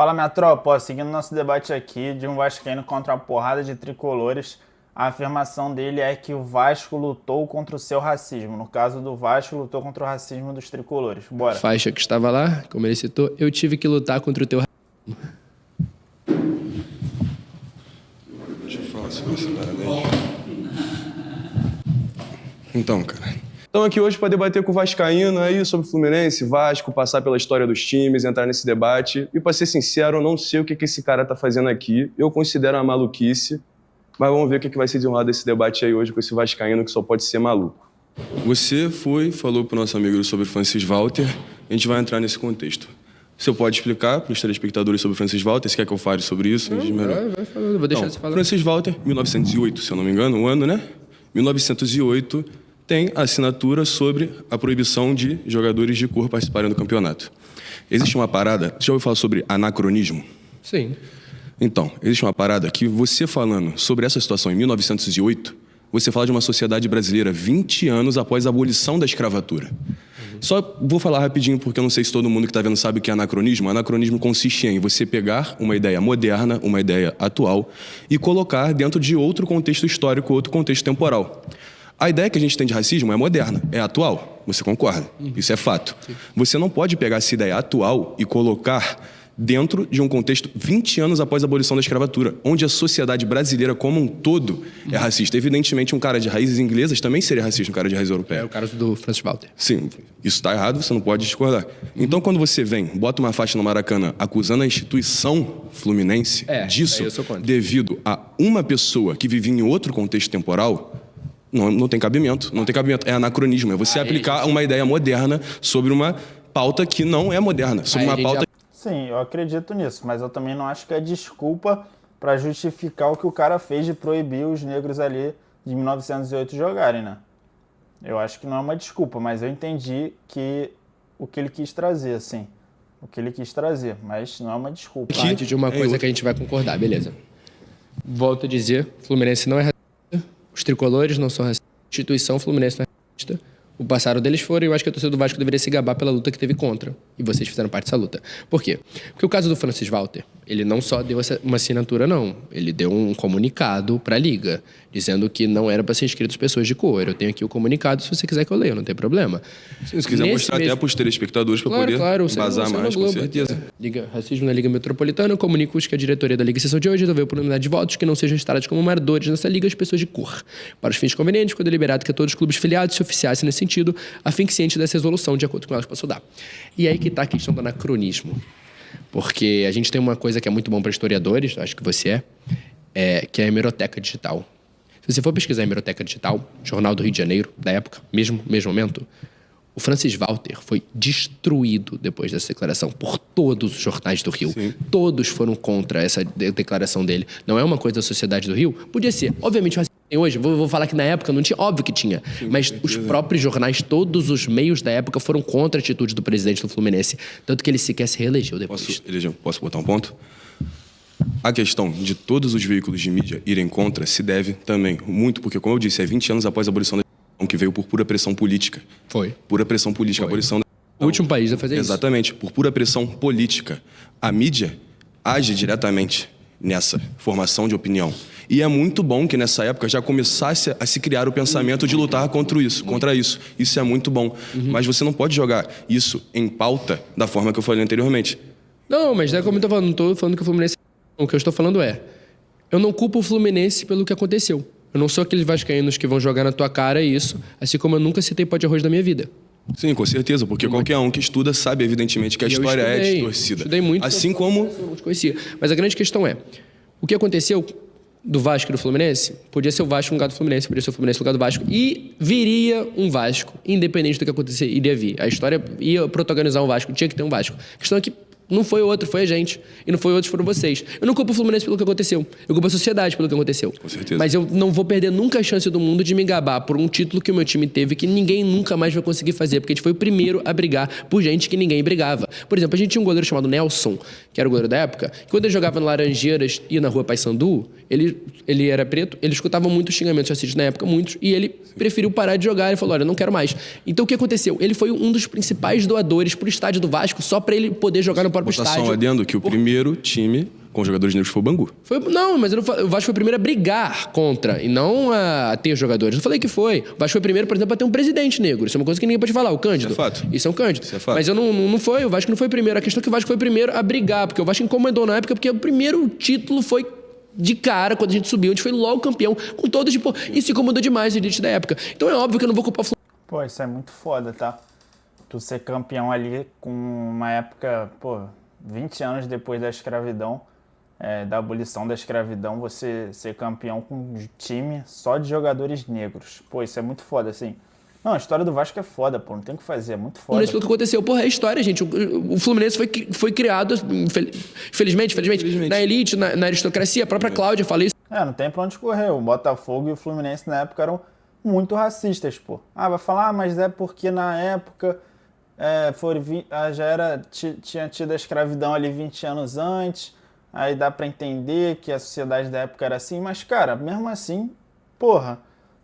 Fala, minha tropa, ó, seguindo nosso debate aqui de um vascaíno contra uma porrada de tricolores, a afirmação dele é que o Vasco lutou contra o seu racismo. No caso do Vasco, lutou contra o racismo dos tricolores. Bora. Faixa que estava lá, como ele citou, eu tive que lutar contra o teu racismo. Deixa eu falar sobre essa parada aí. Então, cara, estamos aqui hoje para debater com o vascaíno aí sobre o Fluminense, Vasco, passar pela história dos times, entrar nesse debate. E para ser sincero, eu não sei o que esse cara tá fazendo aqui. Eu considero uma maluquice, mas vamos ver o que vai ser desenrolado desse debate aí hoje com esse vascaíno que só pode ser maluco. Você falou pro nosso amigo sobre o Francis Walter, a gente vai entrar nesse contexto. Você pode explicar para os telespectadores sobre o Francis Walter? Você quer que eu fale sobre isso? Vai falando, vou deixar você falar. Francis Walter, 1908, se eu não me engano, o ano, né? 1908 tem a assinatura sobre a proibição de jogadores de cor participarem do campeonato. Existe uma parada, você já ouviu falar sobre anacronismo? Sim. Então, existe uma parada que você falando sobre essa situação em 1908, você fala de uma sociedade brasileira 20 anos após a abolição da escravatura. Só vou falar rapidinho, porque eu não sei se todo mundo que está vendo sabe o que é anacronismo. Anacronismo consiste em você pegar uma ideia moderna, uma ideia atual, e colocar dentro de outro contexto histórico, outro contexto temporal. A ideia que a gente tem de racismo é moderna, é atual. Você concorda? Isso é fato. Sim. Você não pode pegar essa ideia atual e colocar dentro de um contexto 20 anos após a abolição da escravatura, onde a sociedade brasileira como um todo é racista. Evidentemente, um cara de raízes inglesas também seria racista, um cara de raiz europeia. É o caso do Francis Walter. Sim, isso está errado, você não pode discordar. Então, quando você vem, bota uma faixa no Maracanã acusando a instituição fluminense disso, devido a uma pessoa que vivia em outro contexto temporal, não tem cabimento. Não tem cabimento. É anacronismo. É você aplicar uma ideia moderna sobre uma pauta que não é moderna. Sobre uma pauta... Sim, eu acredito nisso, mas eu também não acho que é desculpa para justificar o que o cara fez de proibir os negros ali de 1908 jogarem, né? Eu acho que não é uma desculpa, mas eu entendi que o que ele quis trazer, assim. O que ele quis trazer, mas não é uma desculpa. Parte de uma coisa que a gente vai concordar, beleza. Volto a dizer, Fluminense não é racista, os tricolores não são racistas, a instituição Fluminense não é racista. O passado deles foram, e eu acho que a torcida do Vasco deveria se gabar pela luta que teve contra. E vocês fizeram parte dessa luta. Por quê? Porque o caso do Francis Walter, ele não só deu uma assinatura, não. Ele deu um comunicado para a Liga, dizendo que não era para ser inscritos pessoas de cor. Eu tenho aqui o comunicado, se você quiser que eu leia, não tem problema. Sim, se quiser mostrar até para os telespectadores, para poder embasar mais, com certeza. Liga, racismo na Liga Metropolitana, comunica-os que a diretoria da Liga em sessão de hoje resolveu por unanimidade de votos que não sejam instalados como moradores nessa Liga as pessoas de cor. Para os fins convenientes, ficou deliberado que todos os clubes filiados se oficiassem nesse sentido, a fim que ciente dessa resolução, de acordo com ela que possam dar. E aí que está a questão do anacronismo. Porque a gente tem uma coisa que é muito bom para historiadores, acho que você que é a hemeroteca digital. Se você for pesquisar a hemeroteca digital, Jornal do Rio de Janeiro, da época, mesmo momento, o Francis Walter foi destruído depois dessa declaração por todos os jornais do Rio. Sim. Todos foram contra essa declaração dele. Não é uma coisa da sociedade do Rio? Podia ser. Obviamente, hoje, vou falar que na época não tinha, óbvio que tinha, mas os próprios jornais, todos os meios da época foram contra a atitude do presidente do Fluminense, tanto que ele sequer se reelegeu depois. Posso botar um ponto? A questão de todos os veículos de mídia irem contra se deve também muito, porque, como eu disse, é 20 anos após a abolição da que veio por pura pressão política. Foi. Pura pressão política. A abolição o último país a fazer isso. Exatamente, por pura pressão política. A mídia age diretamente nessa formação de opinião. E é muito bom que nessa época já começasse a se criar o pensamento de lutar contra isso. Isso é muito bom. Mas você não pode jogar isso em pauta da forma que eu falei anteriormente. Não, mas é como eu tô falando. Não estou falando que o Fluminense... O que eu estou falando eu não culpo o Fluminense pelo que aconteceu. Eu não sou aqueles vascaínos que vão jogar na tua cara isso, assim como eu nunca citei pó de arroz da minha vida. Sim, com certeza, porque qualquer um que estuda sabe, evidentemente, que a história é distorcida. Estudei muito. Assim como... Eu te conhecia. Mas a grande questão o que aconteceu do Vasco e do Fluminense, podia ser o Vasco no lugar do Fluminense, podia ser o Fluminense no lugar do Vasco, e viria um Vasco, independente do que acontecer, iria vir. A história ia protagonizar um Vasco, tinha que ter um Vasco. A questão é que não foi outro, foi a gente. E não foi outros, foram vocês. Eu não culpo o Fluminense pelo que aconteceu. Eu culpo a sociedade pelo que aconteceu. Com certeza. Mas eu não vou perder nunca a chance do mundo de me gabar por um título que o meu time teve que ninguém nunca mais vai conseguir fazer. Porque a gente foi o primeiro a brigar por gente que ninguém brigava. Por exemplo, a gente tinha um goleiro chamado Nelson, que era o goleiro da época, que quando ele jogava no Laranjeiras e na Rua Paissandu, ele era preto, ele escutava muitos xingamentos racistas na época, muitos, e ele preferiu parar de jogar e falou, olha, eu não quero mais. Então o que aconteceu? Ele foi um dos principais doadores pro estádio do Vasco só para ele poder jogar no próprio Botar só estádio. um adendo que o primeiro time com jogadores negros foi o Bangu. Não, mas o Vasco foi o primeiro a brigar contra e não a ter jogadores. Eu falei que foi. O Vasco foi o primeiro, por exemplo, a ter um presidente negro. Isso é uma coisa que ninguém pode falar. O Cândido. Isso é fato. Isso é um Cândido. Isso é fato. Mas eu não foi. O Vasco não foi o primeiro. A questão é que o Vasco foi o primeiro a brigar, porque o Vasco incomodou na época, porque o primeiro título foi de cara, quando a gente subiu, a gente foi logo campeão, com todos, tipo, isso incomodou demais a elite da época. Então é óbvio que eu não vou culpar o Fluminense. Pô, isso é muito foda, tá? Tu ser campeão ali com uma época, 20 anos depois da escravidão, da abolição da escravidão, você ser campeão com um time só de jogadores negros. Pô, isso é muito foda, assim. Não, a história do Vasco é foda, pô, não tem o que fazer, é muito foda. Isso pelo que aconteceu. Porra, é história, gente. O Fluminense foi criado, felizmente, na elite, na aristocracia. A própria Cláudia fala isso. Não tem pra onde correr. O Botafogo e o Fluminense na época eram muito racistas, pô. Vai falar, mas é porque na época tinha tido a escravidão ali 20 anos antes, aí dá pra entender que a sociedade da época era assim, mas, cara, mesmo assim, porra,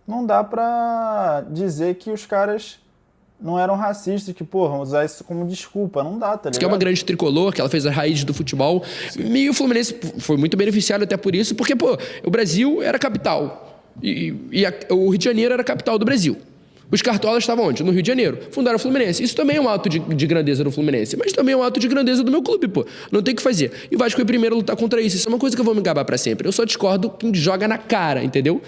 não dá pra dizer que os caras não eram racistas, que, porra, usar isso como desculpa, não dá, tá ligado? Isso que é uma grande tricolor, que ela fez as raízes do futebol. Sim. E o Fluminense foi muito beneficiado até por isso, porque, pô, o Brasil era capital. O Rio de Janeiro era a capital do Brasil. Os cartolas estavam onde? No Rio de Janeiro. Fundaram o Fluminense. Isso também é um ato de grandeza do Fluminense, mas também é um ato de grandeza do meu clube, pô. Não tem o que fazer. E o Vasco foi o primeiro a lutar contra isso. Isso é uma coisa que eu vou me gabar pra sempre. Eu só discordo quem joga na cara, entendeu?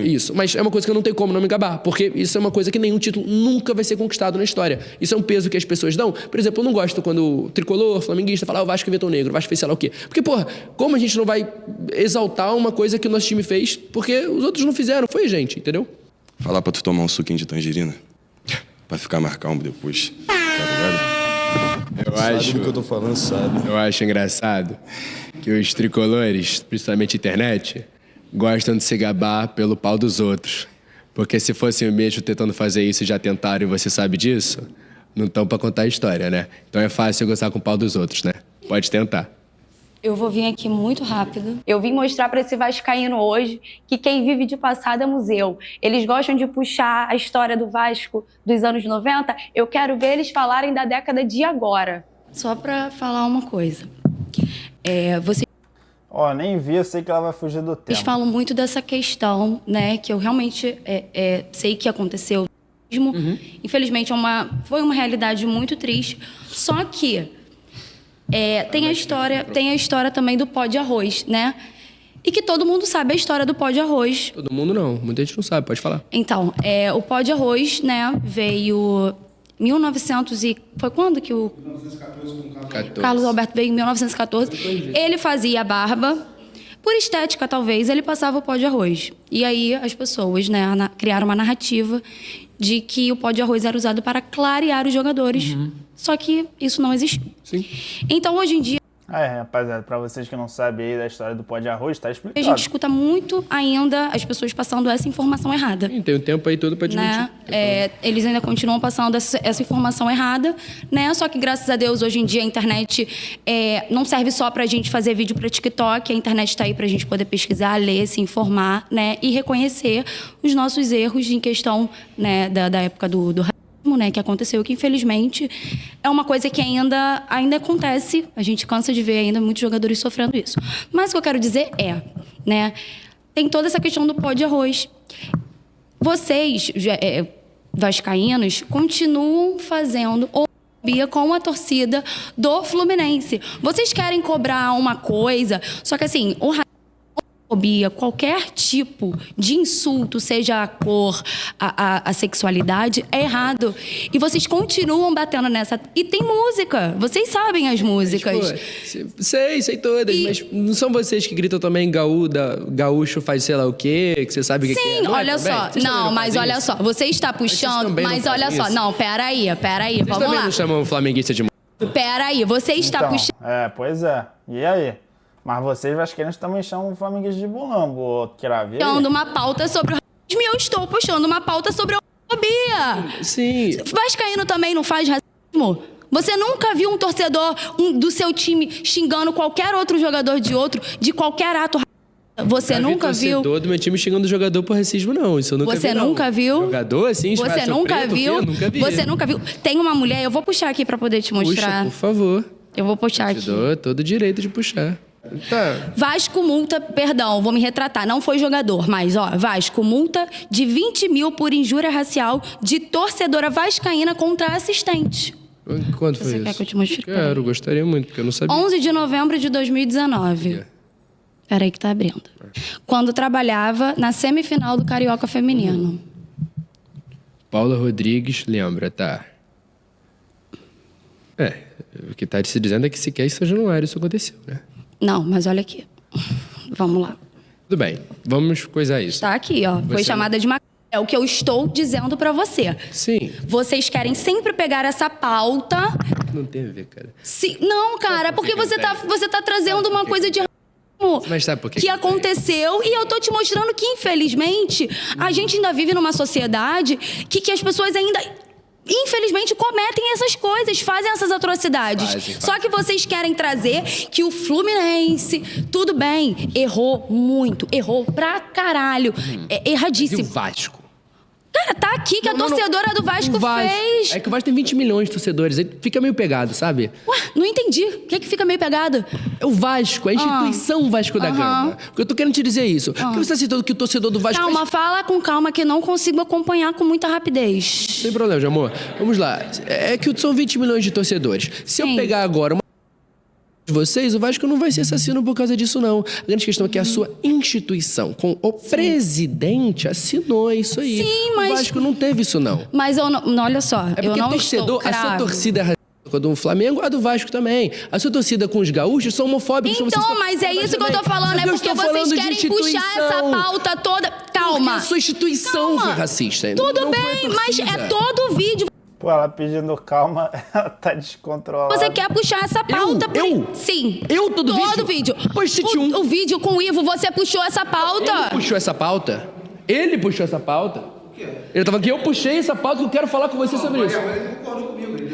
Isso. Mas é uma coisa que eu não tenho como não me gabar, porque isso é uma coisa que nenhum título nunca vai ser conquistado na história. Isso é um peso que as pessoas dão. Por exemplo, eu não gosto quando o tricolor, flamenguista, fala o Vasco inventou negro, o Vasco fez sei lá o quê. Porque, porra, como a gente não vai exaltar uma coisa que o nosso time fez porque os outros não fizeram? Foi, gente, entendeu? Falar pra tu tomar um suquinho de tangerina. Pra ficar mais calmo depois. Tá ligado? Sabe do que eu tô falando, sabe? Eu acho engraçado que os tricolores, principalmente internet, gostam de se gabar pelo pau dos outros. Porque se fosse o mesmo tentando fazer isso e já tentaram e você sabe disso, não estão pra contar a história, né? Então é fácil gostar com o pau dos outros, né? Pode tentar. Eu vou vir aqui muito rápido. Eu vim mostrar para esse vascaíno hoje que quem vive de passado é museu. Eles gostam de puxar a história do Vasco dos anos 90. Eu quero ver eles falarem da década de agora. Só para falar uma coisa. Vocês nem vi, eu sei que ela vai fugir do tema. Eles falam muito dessa questão, né? Que eu realmente sei que aconteceu mesmo. Infelizmente, foi uma realidade muito triste. Só que tem a história também do pó de arroz, né? E que todo mundo sabe a história do pó de arroz. Todo mundo não, muita gente não sabe, pode falar. Então, o pó de arroz, né, veio 1900 e... Foi quando que o... 1914 com Carlos Alberto veio em 1914. Ele fazia barba. Por estética, talvez, ele passava o pó de arroz. E aí as pessoas, né, criaram uma narrativa de que o pó de arroz era usado para clarear os jogadores. Só que isso não existiu. Sim. Então, hoje em dia... rapaziada, pra vocês que não sabem aí da história do pó de arroz, tá explicado. A gente escuta muito ainda as pessoas passando essa informação errada. Sim, tem um tempo aí todo pra admitir. Né? Eles ainda continuam passando essa informação errada, né? Só que, graças a Deus, hoje em dia a internet não serve só pra gente fazer vídeo pra TikTok. A internet tá aí pra gente poder pesquisar, ler, se informar, né? E reconhecer os nossos erros em questão, né, da época do racismo, né, que aconteceu, que infelizmente é uma coisa que ainda acontece. A gente cansa de ver ainda muitos jogadores sofrendo isso. Mas o que eu quero dizer né, tem toda essa questão do pó de arroz. Vocês, vascaínos, continuam fazendo homofobia com a torcida do Fluminense. Vocês querem cobrar uma coisa, só que assim, homofobia, qualquer tipo de insulto, seja a cor, a sexualidade, é errado. E vocês continuam batendo nessa. E tem música. Vocês sabem as músicas. Sei todas, mas não são vocês que gritam também gaúcho faz sei lá o quê, que você sabe o que é. Sim, olha só. Não, mas olha só. Você está puxando, mas olha só. Não, peraí, vocês vamos também lá. não chamam flamenguista de... Peraí, você está puxando... Pois é. E aí? Mas vocês vascaínos também chamam o flamenguista de bulambo, Crave. Puxando uma pauta sobre o racismo e eu estou puxando uma pauta sobre a homofobia. Sim. Vascaíno também não faz racismo? Você nunca viu um torcedor do seu time xingando qualquer outro jogador de qualquer ato racista? Você nunca viu? Torcedor do meu time xingando o jogador por racismo, não. Isso eu nunca vi. Você nunca viu? Jogador assim, você nunca viu? Nunca vi. Você nunca viu? Tem uma mulher, eu vou puxar aqui pra poder te mostrar. Puxa, por favor. eu vou puxar Te aqui. dou todo o direito de puxar. Tá. Vasco multa, perdão, vou me retratar, não foi jogador, mas Vasco multa de 20 mil por injúria racial de torcedora vascaína contra assistente. Quando foi Você isso? quer que eu te mostre? Quero, gostaria muito, porque eu não sabia. 11 de novembro de 2019. Peraí que tá abrindo. Quando trabalhava na semifinal do Carioca Feminino. Paula Rodrigues, lembra, tá? O que tá se dizendo é que sequer em São Januário isso aconteceu, né? Não, mas olha aqui. Vamos lá. Tudo bem, vamos coisar isso. Tá aqui, ó. Foi chamada de maconha. É o que eu estou dizendo pra você. Sim, Vocês querem sempre pegar essa pauta. não tem a ver, cara. Não, cara, porque você tá trazendo uma coisa de Mas sabe por quê? que aconteceu e eu tô te mostrando que, infelizmente, a gente ainda vive numa sociedade que as pessoas ainda, infelizmente, cometem essas coisas, fazem essas atrocidades. Fazem. Só que vocês querem trazer que o Fluminense, tudo bem, errou muito, errou pra caralho, é E o erradíssimo. Vasco? Cara, tá aqui que a torcedora do Vasco fez. É que o Vasco tem 20 milhões de torcedores, aí fica meio pegado, sabe? Ué, não entendi. O que é que fica meio pegado? É o Vasco, a instituição Vasco da Gama. Porque eu tô querendo te dizer isso. Por que você tá citando que o torcedor do Vasco... Calma, fala com calma que não consigo acompanhar com muita rapidez. Sem problema, amor. Vamos lá. É que são 20 milhões de torcedores. Se eu Sim. pegar agora uma de vocês, o Vasco não vai ser assassino por causa disso, não. A grande questão é que a sua instituição, com o presidente, assinou isso aí. Sim, mas- O Vasco não teve isso, não. Mas eu não, olha só, É eu porque não torcedor, estou a sua cravo. torcida é racista com a do Flamengo, a do Vasco também. A sua torcida com os gaúchos são homofóbicos. Então, vocês mas é isso que eu tô falando, Só é que eu porque estou vocês falando de querem puxar essa instituição. pauta toda. Calma. Porque a sua instituição Calma. foi racista. Tudo não foi a bem, mas torcida. é todo vídeo. Pô, ela pedindo calma, ela tá descontrolada. Você quer puxar essa pauta? Eu? Sim. Eu todo vídeo? Pois cite um. O vídeo com o Ivo, você puxou essa pauta? Puxou essa pauta? Ele puxou essa pauta? Ele tava aqui, eu puxei essa pauta que eu quero falar com você sobre isso.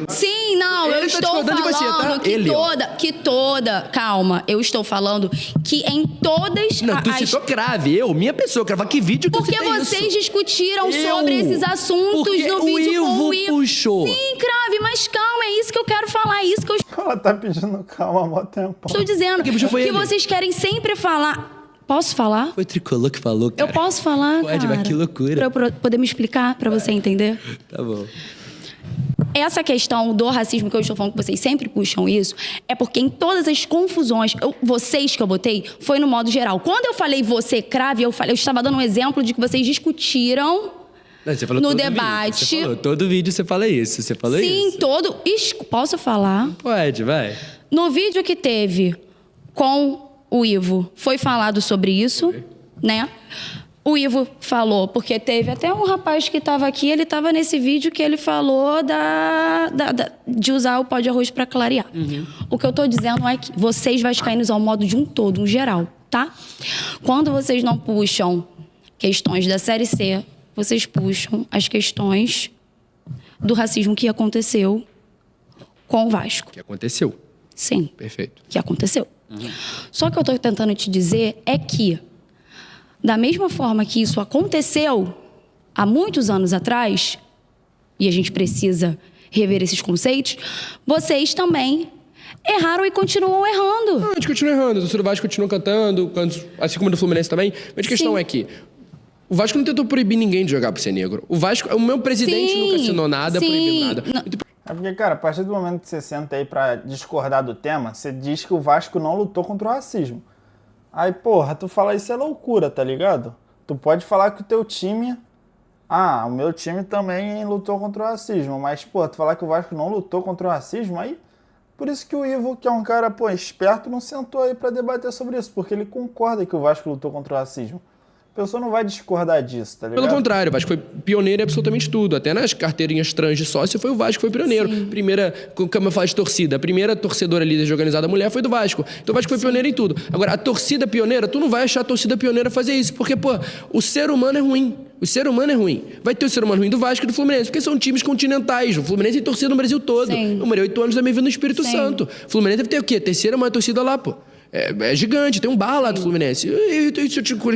Sim, não, Ele eu tá estou discordando de falando você, tá? que Ele, ó. calma, eu estou falando que em todas Não, tu as... citou crave, minha pessoa, eu quero falar que vídeo que Porque eu citei vocês isso. discutiram Eu? sobre esses assuntos Porque no o vídeo com Ivo o Ivo. puxou. Sim, crave, mas calma, é isso que eu quero falar, é isso que eu Ela tá pedindo calma há mó tempo. estou dizendo. Quem puxou foi Que ele. vocês querem sempre falar... Posso falar? Foi o Tricolor que falou, cara. Eu posso falar, Pode, cara? mas que loucura. Pra eu poder me explicar, pra você entender? Tá bom. Essa questão do racismo que eu estou falando, que vocês sempre puxam isso, é porque em todas as confusões, vocês que eu botei, foi no modo geral. Quando eu falei você crave, eu estava dando um exemplo de que vocês discutiram Não, você falou no todo debate. Vídeo. Você falou, todo vídeo você fala isso. Você falou Sim, isso. todo... Posso falar? Pode, vai. No vídeo que teve com o Ivo, foi falado sobre isso, né? O Ivo falou, porque teve até um rapaz que estava aqui, ele estava nesse vídeo que ele falou de usar o pó de arroz para clarear. O que eu tô dizendo é que vocês vascaínos ao modo de um todo, um geral, tá? Quando vocês não puxam questões da Série C, vocês puxam as questões do racismo que aconteceu com o Vasco. O que aconteceu? Sim, Perfeito. que aconteceu. Só que eu tô tentando te dizer é que, da mesma forma que isso aconteceu há muitos anos atrás, e a gente precisa rever esses conceitos, vocês também erraram e continuam errando. A gente continua errando. O torcedor do Vasco continua cantando, assim como do Fluminense também. Mas a questão Sim. é que o Vasco não tentou proibir ninguém de jogar por ser negro. O meu presidente Sim, nunca assinou nada, sim. proibiu nada. Não. É porque, cara, a partir do momento que você senta aí pra discordar do tema, você diz que o Vasco não lutou contra o racismo. Aí, porra, tu fala isso é loucura, tá ligado? Tu pode falar que o teu time... Ah, o meu time também lutou contra o racismo. Mas, porra, tu falar que o Vasco não lutou contra o racismo, aí... Por isso que o Ivo, que é um cara, pô, esperto, não sentou aí pra debater sobre isso. Porque ele concorda que o Vasco lutou contra o racismo. A pessoa não vai discordar disso, tá ligado? Pelo contrário, o Vasco foi pioneiro em absolutamente tudo. Até nas carteirinhas trans de sócio foi o Vasco que foi pioneiro. Primeira, como eu falo de torcida, a primeira torcedora líder de organizada mulher foi do Vasco. Então o Vasco foi pioneiro em tudo. Agora, a torcida pioneira, tu não vai achar a torcida pioneira fazer isso. Porque, pô, o ser humano é ruim. O ser humano é ruim. Vai ter o ser humano ruim do Vasco e do Fluminense, porque são times continentais. O Fluminense tem torcida no Brasil todo. Sim. Eu morei 8 anos da minha vida no Espírito Sim. Santo. O Fluminense deve ter o quê? Terceira maior torcida lá, pô. É gigante, tem um bar lá do Fluminense.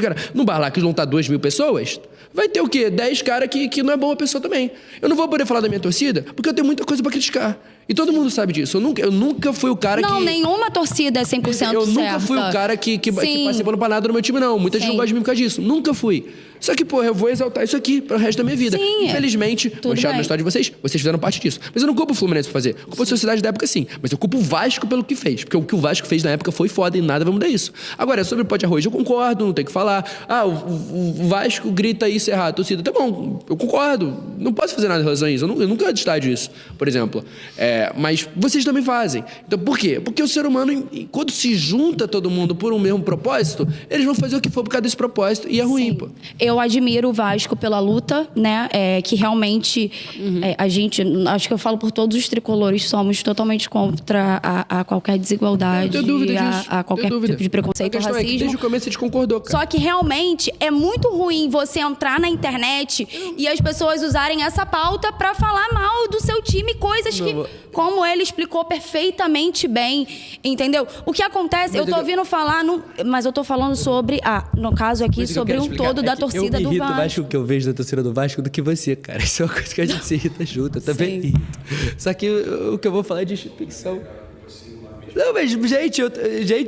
Cara, num bar lá que vão estar 2.000 pessoas, vai ter o quê? 10 caras que não é boa pessoa também. Eu não vou poder falar da minha torcida, porque eu tenho muita coisa pra criticar. E todo mundo sabe disso. Eu nunca fui o cara que... Não, nenhuma torcida é 100% certa. Eu nunca fui o cara que passei pano pra nada no meu time, não. Muita gente não gosta de mim por causa disso. Nunca fui. Só que, porra, eu vou exaltar isso aqui pro resto da minha vida. Sim, infelizmente, manchado na história de vocês fizeram parte disso. Mas eu não culpo o Fluminense por fazer. Culpo a sociedade da época, sim. Mas eu culpo o Vasco pelo que fez. Porque o que o Vasco fez na época foi foda e nada vai mudar isso. Agora, sobre o pó de arroz, eu concordo, não tem o que falar. O Vasco grita isso errado, torcida. Tá bom, eu concordo. Não posso fazer nada em relação a isso. Eu nunca estádio isso, por exemplo. Mas vocês também fazem. Então, por quê? Porque o ser humano, quando se junta todo mundo por um mesmo propósito, eles vão fazer o que for por causa desse propósito. E é ruim, pô. Eu admiro o Vasco pela luta, né? Que realmente a gente, acho que eu falo por todos os tricolores, somos totalmente contra a qualquer desigualdade, a qualquer tipo de preconceito ou racismo. Desde o começo a gente concordou, cara. Só que realmente é muito ruim você entrar na internet e as pessoas usarem essa pauta pra falar mal do seu time, coisas que, como ele explicou perfeitamente bem, entendeu? O que acontece, eu tô ouvindo falar, mas eu tô falando sobre, no caso aqui, sobre um todo da torcida do Vasco. Mais o que eu vejo da torcida do Vasco do que você, cara. Isso é uma coisa que a gente se irrita junto. Eu também irrito. Só que o que eu vou falar é de instituição. Não, mas, gente,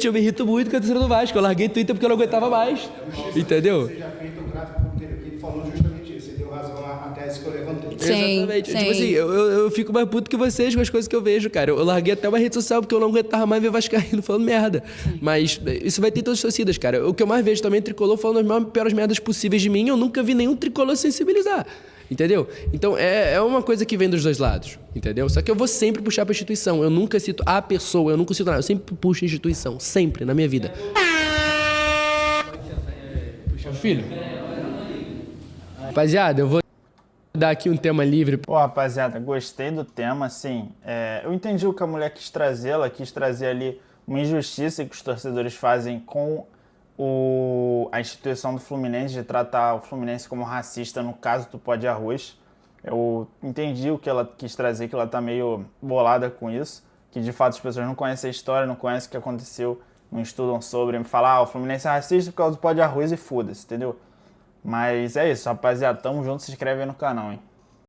eu me irrito muito com a torcida do Vasco. Eu larguei Twitter porque eu não aguentava mais. Entendeu? Você já fez um gráfico inteiro aqui falando justamente isso. Você deu razão à tese que eu levantei. Sim, exatamente. sim. Tipo assim, eu fico mais puto que vocês com as coisas que eu vejo, cara. Eu larguei até uma rede social porque eu não aguentava mais ver vascaíno falando merda. Mas isso vai ter em todas as torcidas, cara. O que eu mais vejo também é tricolor falando as piores merdas possíveis de mim. Eu nunca vi nenhum tricolor sensibilizar. Entendeu? Então, é uma coisa que vem dos dois lados, entendeu? Só que eu vou sempre puxar pra instituição. Eu nunca cito a pessoa, eu nunca cito nada. Eu sempre puxo a instituição. Sempre, na minha vida. Filho. Rapaziada, eu vou dar aqui um tema livre. Pô, rapaziada, gostei do tema, assim. Eu entendi o que a mulher quis trazer. Ela quis trazer ali uma injustiça que os torcedores fazem com a instituição do Fluminense, de tratar o Fluminense como racista no caso do pó de arroz. Eu entendi o que ela quis trazer, que ela tá meio bolada com isso, que de fato as pessoas não conhecem a história, não conhecem o que aconteceu, não estudam sobre, me falar, o Fluminense é racista por causa do pó de arroz e foda-se, entendeu? Mas é isso, rapaziada, tamo junto, se inscreve aí no canal, hein?